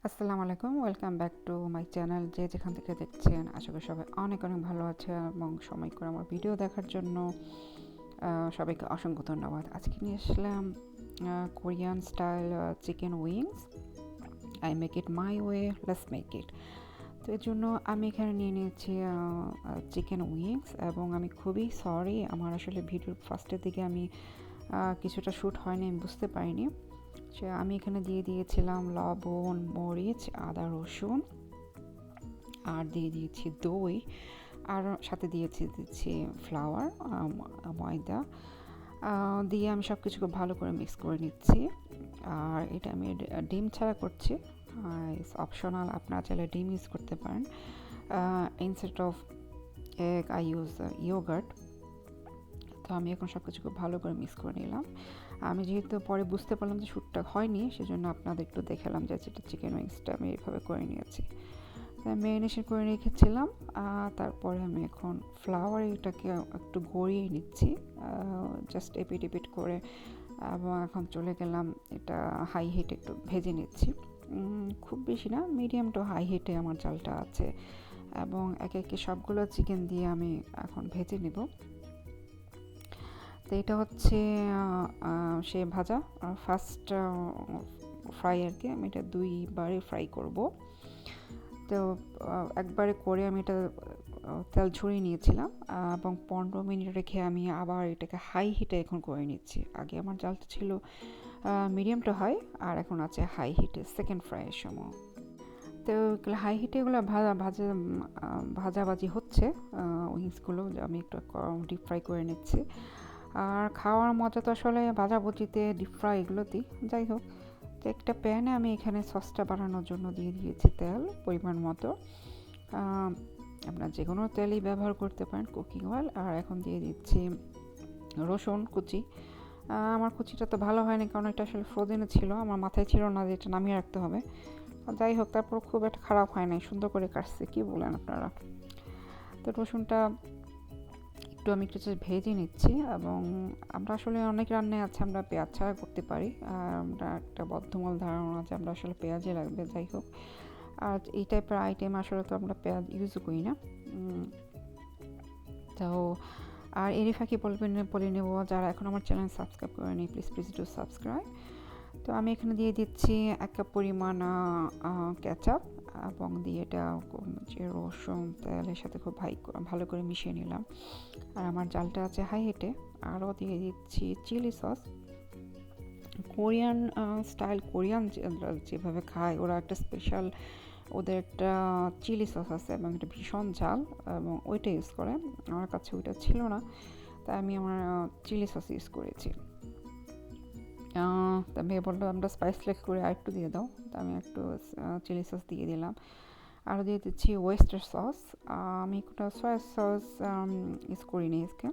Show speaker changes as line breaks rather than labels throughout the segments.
আসসালামু আলাইকুম, welcome back to my channel. যে যেখান থেকে দেখছেন আশা করি সবাই অনেক অনেক ভালো আছে এবং সময় করে আমার ভিডিও দেখার জন্য সবাইকে অসংখ্য ধন্যবাদ। আজকে নিয়ে আসলাম Korean style chicken wings. I make it my way, let's make it. তো এর জন্য আমি এখানে নিয়ে নিয়েছি চিকেন উইংস এবং আমি খুবই সরি, আমার আসলে ভিডিওর ফার্স্টের দিকে আমি কিছুটা শ্যুট হয়নি, আমি বুঝতে পারিনি। সে আমি এখানে দিয়ে দিয়েছিলাম লবণ, মরিচ, আদা, রসুন, আর দিয়ে দিয়েছি দই, আর সাথে দিচ্ছি ফ্লাওয়ার, ময়দা দিয়ে আমি সব কিছু খুব ভালো করে মিক্স করে নিচ্ছি। আর এটা আমি ডিম ছাড়া করছি, ইটস অপশনাল, আপনারা চাইলে ডিম ইউজ করতে পারেন। Instead of egg I use yogurt. তো আমি এখন সব কিছু খুব ভালো করে মিক্স করে নিলাম। আমি যেহেতু পরে বুঝতে পারলাম যে শ্যুটটা হয়নি, সেজন্য আপনাদের একটু দেখালাম যে যেটা চিকেন উইংসটা আমি এইভাবে করে নিয়েছি। ম্যারিনেশন করে রেখেছিলাম। তারপরে আমি এখন ফ্লাওয়ার এটাকে একটু গড়িয়ে নিচ্ছি, জাস্ট এপিট এপিট করে, এবং এখন চলে গেলাম এটা হাই হিটে একটু ভেজে নিচ্ছি। খুব বেশি না, মিডিয়াম টু হাই হিটে আমার জালটা আছে, এবং একে একে সবগুলো চিকেন দিয়ে আমি এখন ভেজে নেব। তো এটা হচ্ছে সে ভাজা ফার্স্ট ফ্রাই আর কি। আমি এটা দুইবারে ফ্রাই করব। তো একবারে করে আমি এটা তেল ঝরিয়ে নিয়েছিলাম, এবং 15 মিনিট রেখে আমি আবার এটাকে হাই হিটে এখন করে নিচ্ছি। আগে আমার জালটা ছিল মিডিয়াম টু হাই, আর এখন আছে হাই হিটে সেকেন্ড ফ্রাইয়ের সময়। তো হাই হিটে এগুলো ভাজাভাজি হচ্ছে উইংসগুলো, আমি একটু ডিপ ফ্রাই করে নিচ্ছি। আর খাওয়ার মজা তো আসলে ভাজাভুজিতে, ডিপ ফ্রাই এগুলোতেই। যাই হোক, তো একটা প্যানে আমি এখানে সসটা বানানোর জন্য দিয়ে দিয়েছি তেল পরিমাণ মতো। আপনার যে কোনো তেলই ব্যবহার করতে পারেন, কুকিং অয়েল। আর এখন দিয়ে দিচ্ছি রসুন কুচি। আমার কুচিটা তো ভালো হয়নি, কারণ এটা আসলে ফ্রোজেনে ছিল, আমার মাথায় ছিল না যে এটা নামিয়ে রাখতে হবে। যাই হোক, তারপর খুব একটা খারাপ হয় নাই, সুন্দর করে কাটছে, কি বলেন আপনারা। তো রসুনটা একটু আমি একটু ভেজে নিচ্ছি, এবং আমরা আসলে অনেক রান্নায় আছে আমরা পেঁয়াজ ছাড়া করতে পারি, আর আমরা একটা বদ্ধমূল ধারণা আছে আমরা আসলে পেঁয়াজই লাগবে। যাই হোক, আর এই টাইপের আইটেম আসলে তো আমরা পেঁয়াজ ইউজ করি না। তো আর এরই ফাঁকি বলে নেব, যারা এখন আমার চ্যানেল সাবস্ক্রাইব করেনি, প্লিজ প্লিজ ডু সাবস্ক্রাইব। তো আমি এখানে দিয়ে দিচ্ছি 1 কাপ পরিমাণ কেচাপ, এবং দিয়ে এটা যে রসুন তেলের সাথে খুব ভালো করে মিশিয়ে নিলাম। আর আমার জালটা আছে হাই হিটে। আরও দিয়ে দিচ্ছি chilli sauce. Korean style, Korean যেভাবে খায় ওরা, একটা স্পেশাল ওদের একটা চিলি সস আছে, এবং এটা ভীষণ ঝাল, এবং ওইটা ইউজ করে। আমার কাছে ওইটা ছিল না, তাই আমি আমার চিলি সস ইউজ করেছি। তা মেয়ে বললো আমরা স্পাইসলেস করে আরেকটু দিয়ে দাও, তা আমি একটু চিলি সস দিয়ে দিলাম। আরও দিয়ে দিচ্ছি ওয়েস্টার সস। আমি একটা সয়া সস ইউজ করিনি আজকে,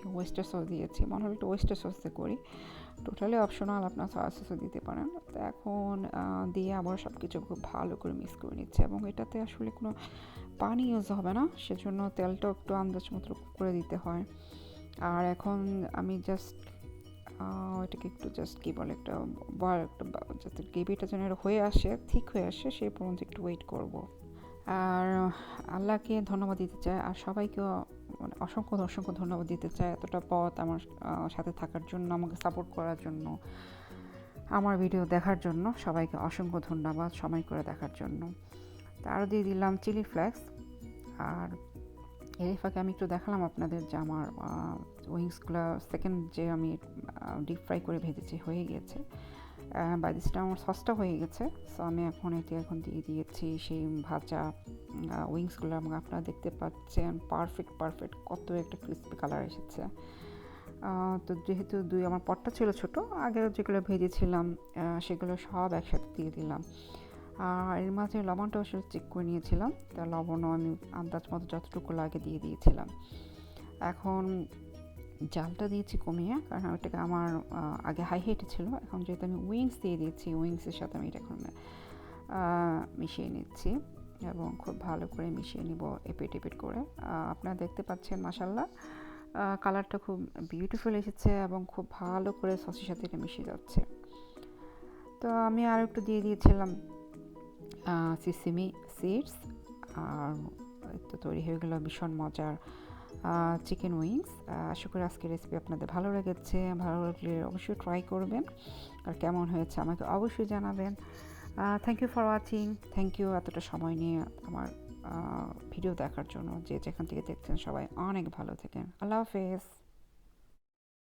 আমি ওয়েস্টার সস দিয়েছি, মনে হলো একটু ওয়েস্টার সসে করি। টোটালি অপশনাল, আপনার সয়া সসও দিতে পারেন। তো এখন দিয়ে আবার সব কিছু খুব ভালো করে মিক্স করে নিচ্ছে, এবং এটাতে আসলে কোনো পানি ইউজ হবে না, সেজন্য তেলটাও একটু আন্দাজ মতো করে দিতে হয়। আর এখন আমি জাস্ট এটাকে একটু জাস্ট কী বলে, একটা যাতে গ্রেভিটা যেন হয়ে আসে, ঠিক হয়ে আসে, সেই পর্যন্ত একটু ওয়েট করব। আর আল্লাহকে ধন্যবাদ দিতে চাই, আর সবাইকেও মানে অসংখ্য অসংখ্য ধন্যবাদ দিতে চাই এতটা পথ আমার সাথে থাকার জন্য, আমাকে সাপোর্ট করার জন্য, আমার ভিডিও দেখার জন্য সবাইকে অসংখ্য ধন্যবাদ, সময় করে দেখার জন্য। তো আরও দিয়ে দিলাম চিলি ফ্লেক্স। আর এর ফাঁকে আমি একটু দেখালাম আপনাদের যে আমার উইংসগুলো সেকেন্ড যে আমি ডিপ ফ্রাই করে ভেজেছি হয়ে গিয়েছে। বাই দিস টাইম আমার সসটা হয়ে গেছে। সো আমি এখন দিয়ে দিয়েছি সেই ভাজা উইংসগুলো, এবং আপনারা দেখতে পাচ্ছেন পারফেক্ট কত একটা ক্রিস্পি কালার এসেছে। তো যেহেতু আমার পটটা ছিল ছোট, আগে যেগুলো ভেজেছিলাম সেগুলো সব একসাথে দিয়ে দিলাম। আর এর মাঝে লবণটাও আসলে চেক করে নিয়েছিলাম, তা লবণও আমি আন্দাজ মতো যতটুকু লাগে দিয়ে দিয়েছিলাম। এখন জালটা দিয়েছি কমিয়ে, কারণ ওইটাকে আমার আগে হাই হিটে ছিল, এখন যেহেতু আমি উইংস দিয়ে দিয়েছি, উইংসের সাথে আমি এটা এখন মিশিয়ে নিচ্ছি, এবং খুব ভালো করে মিশিয়ে নিব এপিট এপিট করে। আপনারা দেখতে পাচ্ছেন মাশাআল্লাহ কালারটা খুব বিউটিফুল এসেছে, এবং খুব ভালো করে সসের সাথে এটা মিশে যাচ্ছে। তো আমি আর একটু দিয়ে দিয়েছিলাম সিসিমি সিডস। আর তো তৈরি হয়ে গেল ভীষণ মজার চিকেন উইংস। আশা করি আজকের রেসিপি আপনাদের ভালো লেগেছে। ভালো লাগলে অবশ্যই ট্রাই করবেন, আর কেমন হয়েছে আমাকে অবশ্যই জানাবেন। Thank you for watching. Thank you এতটা সময় নিয়ে আমার ভিডিও দেখার জন্য। যে যেখান থেকে দেখছেন সবাই অনেক ভালো থাকেন। আল্লাহ হাফেজ।